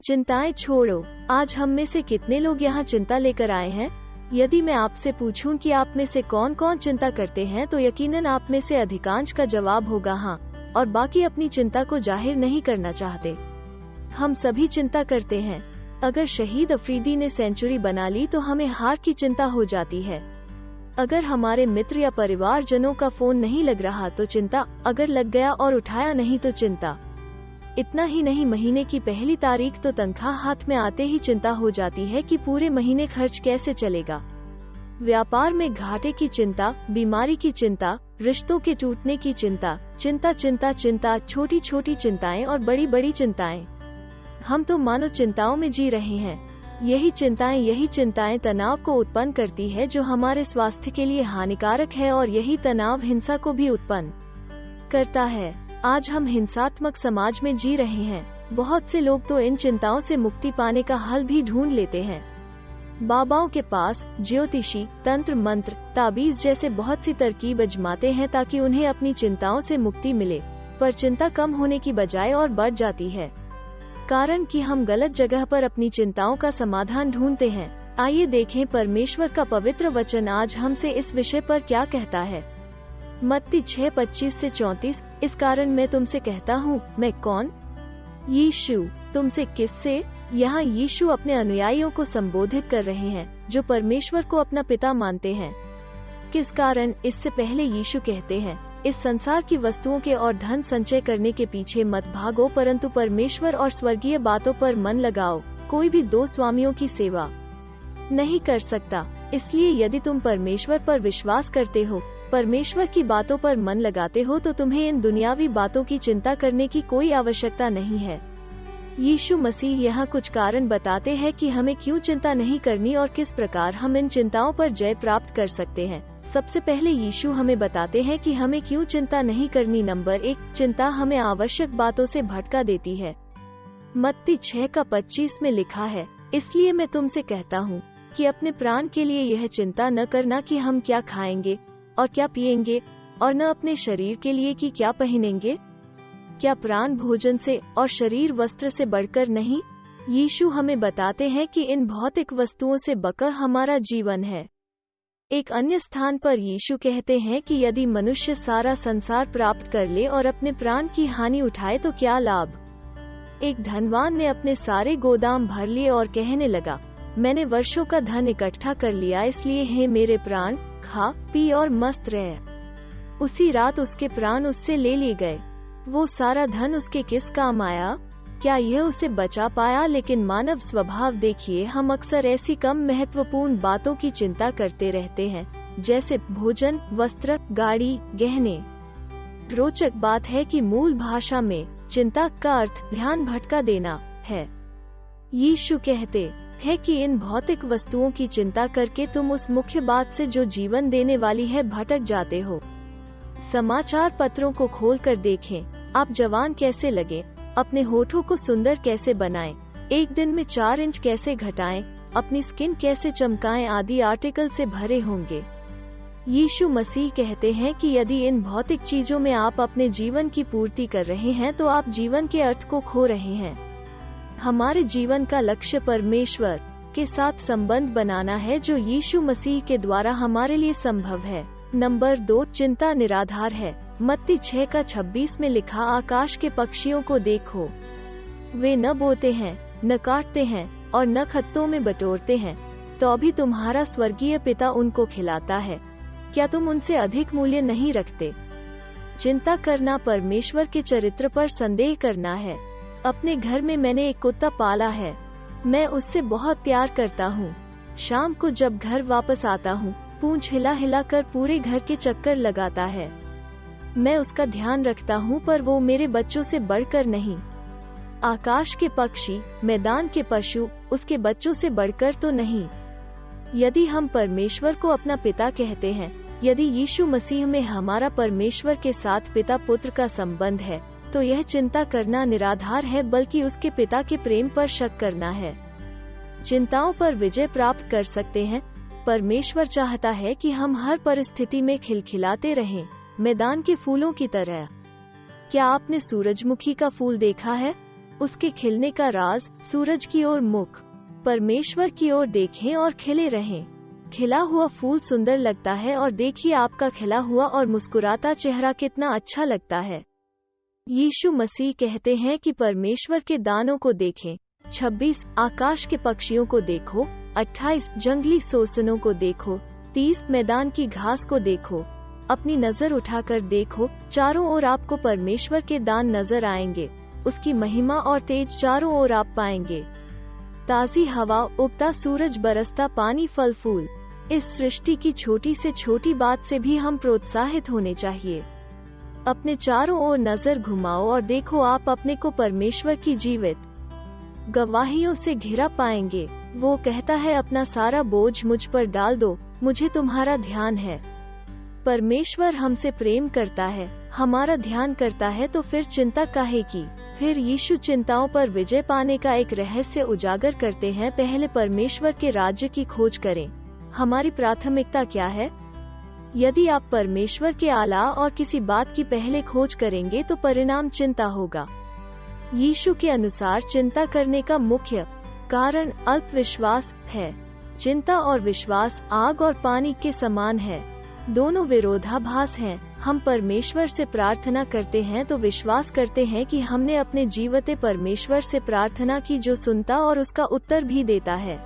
चिंताएं छोड़ो। आज हम में से कितने लोग यहाँ चिंता लेकर आए हैं? यदि मैं आपसे पूछूं कि आप में से कौन कौन चिंता करते हैं, तो यकीनन आप में से अधिकांश का जवाब होगा हाँ, और बाकी अपनी चिंता को जाहिर नहीं करना चाहते। हम सभी चिंता करते हैं। अगर शहीद अफरीदी ने सेंचुरी बना ली तो हमें हार की चिंता हो जाती है। अगर हमारे मित्र या परिवारजनों का फोन नहीं लग रहा तो चिंता, अगर लग गया और उठाया नहीं तो चिंता। इतना ही नहीं, महीने की पहली तारीख तो तनख्वाह हाथ में आते ही चिंता हो जाती है कि पूरे महीने खर्च कैसे चलेगा। व्यापार में घाटे की चिंता, बीमारी की चिंता, रिश्तों के टूटने की चिंता, चिंता चिंता चिंता, छोटी छोटी चिंताएं और बड़ी बड़ी चिंताएं। हम तो मानो चिंताओं में जी रहे हैं। यही चिंताएं तनाव को उत्पन्न करती है, जो हमारे स्वास्थ्य के लिए हानिकारक है, और यही तनाव हिंसा को भी उत्पन्न करता है। आज हम हिंसात्मक समाज में जी रहे हैं। बहुत से लोग तो इन चिंताओं से मुक्ति पाने का हल भी ढूंढ लेते हैं। बाबाओं के पास ज्योतिषी, तंत्र मंत्र, ताबीज जैसे बहुत सी तरकीब आजमाते हैं ताकि उन्हें अपनी चिंताओं से मुक्ति मिले, पर चिंता कम होने की बजाय और बढ़ जाती है, कारण कि हम गलत जगह पर अपनी चिंताओं का समाधान ढूंढते हैं। आइए देखें परमेश्वर का पवित्र वचन आज हमसे इस विषय पर क्या कहता है। मत्ती 6:25 से 34। इस कारण मैं तुमसे कहता हूँ, मैं कौन? यीशु, तुमसे किससे? यहाँ यीशु अपने अनुयायियों को संबोधित कर रहे हैं जो परमेश्वर को अपना पिता मानते हैं। किस कारण? इससे पहले यीशु कहते हैं, इस संसार की वस्तुओं के और धन संचय करने के पीछे मत भागो, परंतु परमेश्वर और स्वर्गीय बातों पर मन लगाओ। कोई भी दो स्वामियों की सेवा नहीं कर सकता। इसलिए यदि तुम परमेश्वर पर विश्वास करते हो, परमेश्वर की बातों पर मन लगाते हो, तो तुम्हें इन दुनियावी बातों की चिंता करने की कोई आवश्यकता नहीं है। यीशु मसीह यहाँ कुछ कारण बताते हैं कि हमें क्यों चिंता नहीं करनी और किस प्रकार हम इन चिंताओं पर जय प्राप्त कर सकते हैं। सबसे पहले यीशु हमें बताते हैं कि हमें क्यों चिंता नहीं करनी। नंबर 1, चिंता हमें आवश्यक बातों से भटका देती है। मत्ती 6:25 में लिखा है, इसलिए मैं तुमसे कहता हूँ कि अपने प्राण के लिए यह चिंता न करना कि हम क्या खाएंगे और क्या पिएंगे, और न अपने शरीर के लिए कि क्या पहनेंगे। क्या प्राण भोजन से और शरीर वस्त्र से बढ़कर नहीं? यीशु हमें बताते हैं कि इन भौतिक वस्तुओं से बकर हमारा जीवन है। एक अन्य स्थान पर यीशु कहते हैं कि यदि मनुष्य सारा संसार प्राप्त कर ले और अपने प्राण की हानि उठाए तो क्या लाभ। एक धनवान ने अपने सारे गोदाम भर लिए और कहने लगा, मैंने वर्षों का धन इकट्ठा कर लिया, इसलिए हे मेरे प्राण, खा पी और मस्त रह। उसी रात उसके प्राण उससे ले लिए गए। वो सारा धन उसके किस काम आया? क्या यह उसे बचा पाया? लेकिन मानव स्वभाव देखिए, हम अक्सर ऐसी कम महत्वपूर्ण बातों की चिंता करते रहते हैं, जैसे भोजन, वस्त्र, गाड़ी, गहने। रोचक बात है कि मूल भाषा में चिंता का अर्थ ध्यान भटका देना है। यीशु कहते हैं कि इन भौतिक वस्तुओं की चिंता करके तुम उस मुख्य बात से जो जीवन देने वाली है भटक जाते हो। समाचार पत्रों को खोलकर देखें, आप जवान कैसे लगे, अपने होठों को सुंदर कैसे बनाएं, एक दिन में 4 इंच कैसे घटाएं, अपनी स्किन कैसे चमकाएं आदि आर्टिकल से भरे होंगे। यीशु मसीह कहते हैं कि यदि इन भौतिक चीजों में आप अपने जीवन की पूर्ति कर रहे हैं तो आप जीवन के अर्थ को खो रहे हैं। हमारे जीवन का लक्ष्य परमेश्वर के साथ संबंध बनाना है, जो यीशु मसीह के द्वारा हमारे लिए संभव है। नंबर 2, चिंता निराधार है। मत्ती 6:26 में लिखा, आकाश के पक्षियों को देखो, वे न बोते हैं, न काटते हैं और न खत्तों में बटोरते हैं, तो भी तुम्हारा स्वर्गीय पिता उनको खिलाता है। क्या तुम उनसे अधिक मूल्य नहीं रखते? चिंता करना परमेश्वर के चरित्र पर संदेह करना है। अपने घर में मैंने एक कुत्ता पाला है। मैं उससे बहुत प्यार करता हूँ। शाम को जब घर वापस आता हूँ, पूंछ हिला हिला कर पूरे घर के चक्कर लगाता है। मैं उसका ध्यान रखता हूँ, पर वो मेरे बच्चों से बढ़कर नहीं। आकाश के पक्षी, मैदान के पशु उसके बच्चों से बढ़कर तो नहीं। यदि हम परमेश्वर को अपना पिता कहते हैं, यदि यीशु मसीह में हमारा परमेश्वर के साथ पिता पुत्र का संबंध है, तो यह चिंता करना निराधार है, बल्कि उसके पिता के प्रेम पर शक करना है। चिंताओं पर विजय प्राप्त कर सकते हैं। परमेश्वर चाहता है कि हम हर परिस्थिति में खिलखिलाते रहें, मैदान के फूलों की तरह। क्या आपने सूरजमुखी का फूल देखा है? उसके खिलने का राज, सूरज की ओर मुख, परमेश्वर की ओर देखें और खिले रहें। खिला हुआ फूल सुंदर लगता है और देखिए आपका खिला हुआ और मुस्कुराता चेहरा कितना अच्छा लगता है। यीशु मसीह कहते हैं कि परमेश्वर के दानों को देखें। 26 आकाश के पक्षियों को देखो। 28 जंगली सोसनों को देखो। 30 मैदान की घास को देखो। अपनी नजर उठाकर देखो, चारों ओर आपको परमेश्वर के दान नजर आएंगे। उसकी महिमा और तेज चारों ओर आप पाएंगे। ताजी हवा, उगता सूरज, बरसता पानी, फल फूल। इस सृष्टि की छोटी से छोटी बात से भी हम प्रोत्साहित होने चाहिए। अपने चारों ओर नजर घुमाओ और देखो आप अपने को परमेश्वर की जीवित गवाहियों से घिरा पाएंगे। वो कहता है, अपना सारा बोझ मुझ पर डाल दो, मुझे तुम्हारा ध्यान है। परमेश्वर हमसे प्रेम करता है, हमारा ध्यान करता है, तो फिर चिंता काहे की। फिर यीशु चिंताओं पर विजय पाने का एक रहस्य उजागर करते हैं। पहले परमेश्वर के राज्य की खोज करें। हमारी प्राथमिकता क्या है? यदि आप परमेश्वर के अलावा और किसी बात की पहले खोज करेंगे तो परिणाम चिंता होगा। यीशु के अनुसार चिंता करने का मुख्य कारण अल्प विश्वास है। चिंता और विश्वास आग और पानी के समान है, दोनों विरोधाभास हैं। हम परमेश्वर से प्रार्थना करते हैं तो विश्वास करते हैं कि हमने अपने जीवते परमेश्वर से प्रार्थना की, जो सुनता और उसका उत्तर भी देता है।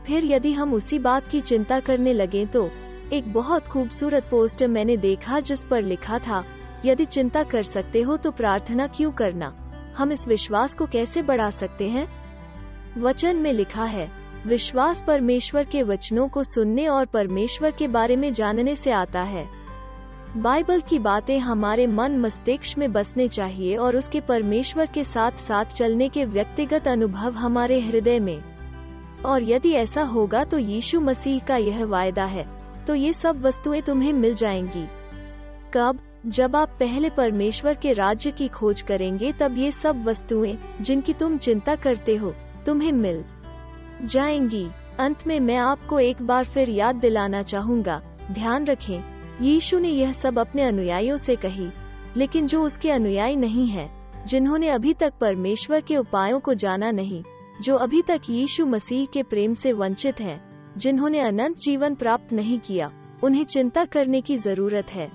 फिर यदि हम उसी बात की चिंता करने लगे तो एक बहुत खूबसूरत पोस्ट मैंने देखा जिस पर लिखा था, यदि चिंता कर सकते हो तो प्रार्थना क्यों करना। हम इस विश्वास को कैसे बढ़ा सकते हैं? वचन में लिखा है, विश्वास परमेश्वर के वचनों को सुनने और परमेश्वर के बारे में जानने से आता है। बाइबल की बातें हमारे मन मस्तिष्क में बसने चाहिए और उसके परमेश्वर के साथ साथ चलने के व्यक्तिगत अनुभव हमारे हृदय में। और यदि ऐसा होगा तो यीशु मसीह का यह वायदा है, तो ये सब वस्तुएं तुम्हें मिल जाएंगी। कब? जब आप पहले परमेश्वर के राज्य की खोज करेंगे, तब ये सब वस्तुएं जिनकी तुम चिंता करते हो तुम्हें मिल जाएंगी। अंत में मैं आपको एक बार फिर याद दिलाना चाहूँगा, ध्यान रखें, यीशु ने यह सब अपने अनुयायियों से कही, लेकिन जो उसके अनुयायी नहीं हैं, जिन्होंने अभी तक परमेश्वर के उपायों को जाना नहीं, जो अभी तक यीशु मसीह के प्रेम से वंचित हैं, जिन्होंने अनंत जीवन प्राप्त नहीं किया, उन्हें चिंता करने की जरूरत है।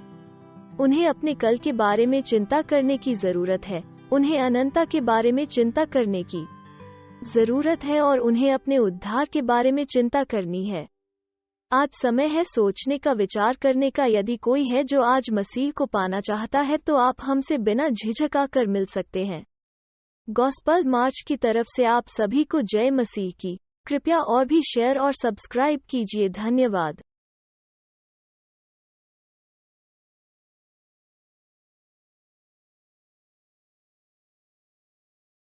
उन्हें अपने कल के बारे में चिंता करने की जरूरत है। उन्हें अनंतता के बारे में चिंता करने की जरूरत है और उन्हें अपने उद्धार के बारे में चिंता करनी है। आज समय है सोचने का, विचार करने का। यदि कोई है जो आज मसीह को पाना चाहता है तो आप हमसे बिना झिझक आकर मिल सकते हैं। गॉस्पल मार्च की तरफ से आप सभी को जय मसीह की। कृपया और भी शेयर और सब्सक्राइब कीजिए। धन्यवाद।